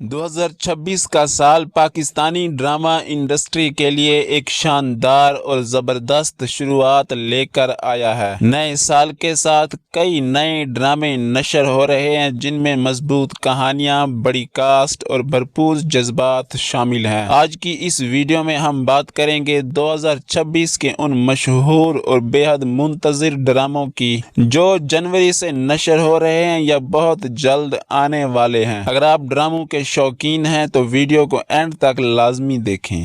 2026 کا سال Pakistani drama industry کے لیے ایک شاندار اور زبردست شروعات لے کر آیا ہے۔ نئے سال کے ساتھ کئی نئے ڈرامے نشر ہو رہے ہیں جن میں مضبوط کہانیاں، بڑی کاسٹ اور بھرپور جذبات شامل ہیں۔ آج کی اس ویڈیو میں ہم بات کریں گے 2026 کے ان مشہور اور بے حد منتظر ڈراموں کی جو جنوری سے نشر ہو رہے ہیں یا بہت جلد آنے والے ہیں۔ اگر آپ ڈراموں کے شوقین ہیں تو ویڈیو کو اینڈ تک لازمی دیکھیں۔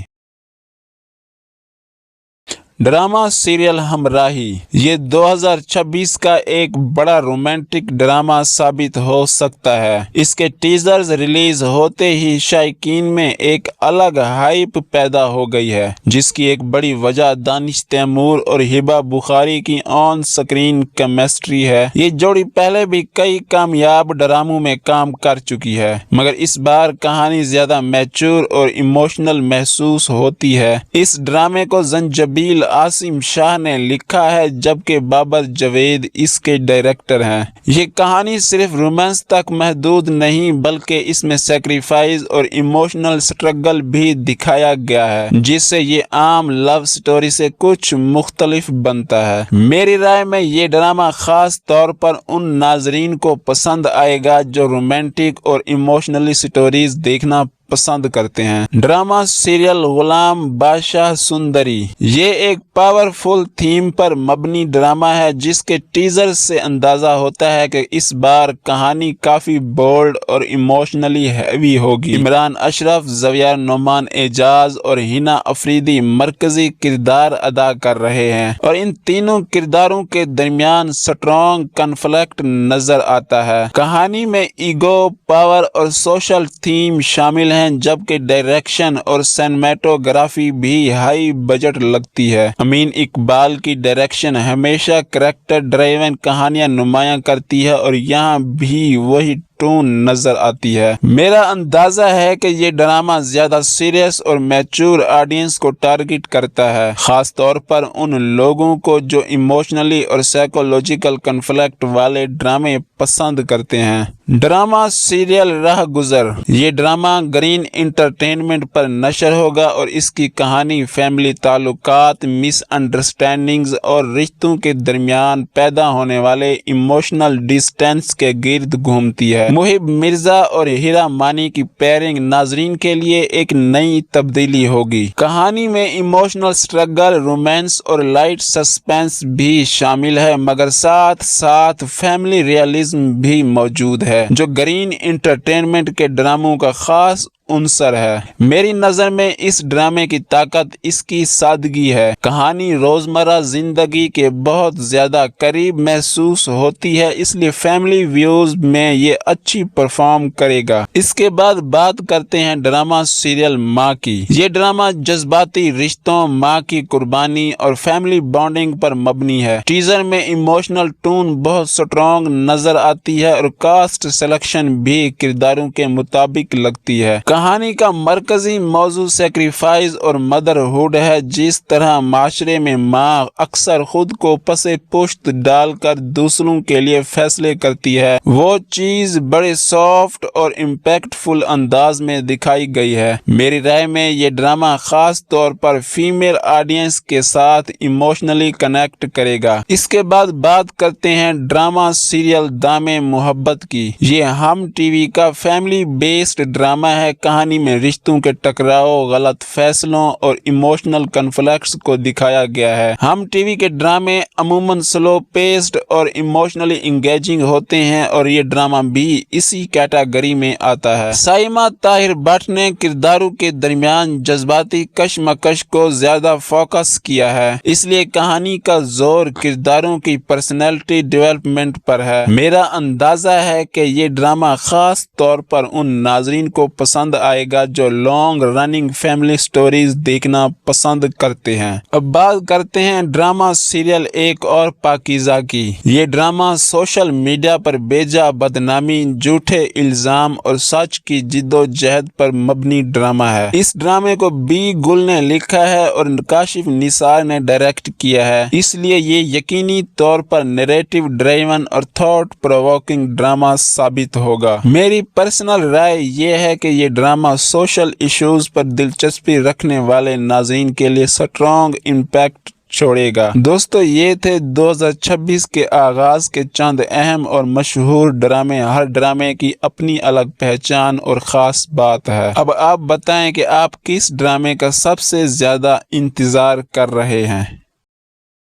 ڈرامہ سیریل ہمراہی یہ 2026 کا ایک بڑا رومانٹک ڈرامہ ثابت ہو سکتا ہے۔ اس کے ٹیزرز ریلیز ہوتے ہی شائقین میں ایک الگ ہائپ پیدا ہو گئی ہے، جس کی ایک بڑی وجہ دانش تیمور اور ہبہ بخاری کی آن سکرین کیمسٹری ہے۔ یہ جوڑی پہلے بھی کئی کامیاب ڈراموں میں کام کر چکی ہے، مگر اس بار کہانی زیادہ میچور اور ایموشنل محسوس ہوتی ہے۔ اس ڈرامے کو زنجبیل عاصم شاہ نے لکھا ہے جبکہ بابر جاوید اس کے ڈائریکٹر ہیں۔ یہ کہانی صرف رومانس تک محدود نہیں بلکہ اس میں سیکریفائز اور ایموشنل سٹرگل بھی دکھایا گیا ہے، جس سے یہ عام لو سٹوری سے کچھ مختلف بنتا ہے۔ میری رائے میں یہ ڈرامہ خاص طور پر ان ناظرین کو پسند آئے گا جو رومانٹک اور ایموشنلی سٹوریز دیکھنا پسند کرتے ہیں۔ ڈرامہ سیریل غلام بادشاہ سندری یہ ایک پاورفل تھیم پر مبنی ڈرامہ ہے جس کے ٹیزر سے اندازہ ہوتا ہے کہ اس بار کہانی کافی بولڈ اور ایموشنلی ہیوی ہوگی۔ عمران اشرف، زویار نعمان اعجاز اور ہنا افریدی مرکزی کردار ادا کر رہے ہیں اور ان تینوں کرداروں کے درمیان سٹرانگ کنفلکٹ نظر آتا ہے۔ کہانی میں ایگو، پاور اور سوشل تھیم شامل ہیں جبکہ ڈائریکشن اور سینمیٹوگرافی بھی ہائی بجٹ لگتی ہے۔ امین اقبال کی ڈائریکشن ہمیشہ کریکٹر ڈرائیون کہانیاں نمایاں کرتی ہے اور یہاں بھی وہی ٹون نظر آتی ہے۔ میرا اندازہ ہے کہ یہ ڈرامہ زیادہ سیریس اور میچور آڈینس کو ٹارگٹ کرتا ہے، خاص طور پر ان لوگوں کو جو ایموشنلی اور سائیکولوجیکل کنفلکٹ والے ڈرامے پسند کرتے ہیں۔ ڈرامہ سیریل راہ گزر یہ ڈرامہ گرین انٹرٹینمنٹ پر نشر ہوگا اور اس کی کہانی فیملی تعلقات، مس انڈرسٹینڈنگز اور رشتوں کے درمیان پیدا ہونے والے ایموشنل ڈسٹینس کے گرد گھومتی ہے۔ محب مرزا اور ہیرا مانی کی پیئرنگ ناظرین کے لیے ایک نئی تبدیلی ہوگی۔ کہانی میں ایموشنل سٹرگل، رومانس اور لائٹ سسپینس بھی شامل ہے، مگر ساتھ ساتھ فیملی ریئلزم بھی موجود ہے جو گرین انٹرٹینمنٹ کے ڈراموں کا خاص عنصر ہے۔ میری نظر میں اس ڈرامے کی طاقت اس کی سادگی ہے۔ کہانی روزمرہ زندگی کے بہت زیادہ قریب محسوس ہوتی ہے، اس لیے فیملی ویوز میں یہ اچھی پرفارم کرے گا۔ اس کے بعد بات کرتے ہیں ڈرامہ سیریل ماں کی۔ یہ ڈرامہ جذباتی رشتوں، ماں کی قربانی اور فیملی بانڈنگ پر مبنی ہے۔ ٹیزر میں ایموشنل ٹون بہت سٹرانگ نظر آتی ہے اور کاسٹ سلیکشن بھی کرداروں کے مطابق لگتی ہے۔ کہانی کا مرکزی موضوع سیکریفائز اور مدر ہوڈ ہے۔ جس طرح معاشرے میں ماں اکثر خود کو پس پشت ڈال کر دوسروں کے لیے فیصلے کرتی ہے، وہ چیز بڑے سافٹ اور امپیکٹ فل انداز میں دکھائی گئی ہے۔ میری رائے میں یہ ڈرامہ خاص طور پر فیمیل آڈینس کے ساتھ ایموشنلی کنیکٹ کرے گا۔ اس کے بعد بات کرتے ہیں ڈرامہ سیریل دام محبت کی۔ یہ ہم ٹی وی کا فیملی بیسڈ ڈرامہ ہے۔ کہانی میں رشتوں کے ٹکراؤ، غلط فیصلوں اور ایموشنل کنفلکٹس کو دکھایا گیا ہے۔ ہم ٹی وی کے ڈرامے عموماً سلو پیسڈ اور ایموشنلی انگیجنگ ہوتے ہیں اور یہ ڈرامہ بھی اسی کیٹیگری میں آتا ہے۔ سائمہ طاہر بٹ نے کرداروں کے درمیان جذباتی کشمکش کو زیادہ فوکس کیا ہے، اس لیے کہانی کا زور کرداروں کی پرسنالٹی ڈیولپمنٹ پر ہے۔ میرا اندازہ ہے کہ یہ ڈرامہ خاص طور پر ان ناظرین کو پسند آئے گا جو لانگ رننگ فیملی سٹوریز دیکھنا پسند کرتے ہیں۔ اب بات کرتے ہیں ڈرامہ سیریل ایک اور پاکیزہ کی۔ یہ ڈرامہ سوشل میڈیا پر بیجا بدنامی، جھوٹے الزام اور سچ کی جد و جہد پر مبنی ڈرامہ ہے۔ اس ڈرامے کو بی گل نے لکھا ہے اور کاشف نثار نے ڈائریکٹ کیا ہے، اس لیے یہ یقینی طور پر نیریٹو ڈرائیون اور تھاٹ پرووکنگ ڈرامہ ثابت ہوگا۔ میری پرسنل رائے یہ ہے کہ یہ ڈرامہ سوشل ایشوز پر دلچسپی رکھنے والے ناظرین کے لیے سٹرانگ امپیکٹ چھوڑے گا۔ دوستو، یہ تھے 2026 کے آغاز کے چند اہم اور مشہور ڈرامے۔ ہر ڈرامے کی اپنی الگ پہچان اور خاص بات ہے۔ اب آپ بتائیں کہ آپ کس ڈرامے کا سب سے زیادہ انتظار کر رہے ہیں؟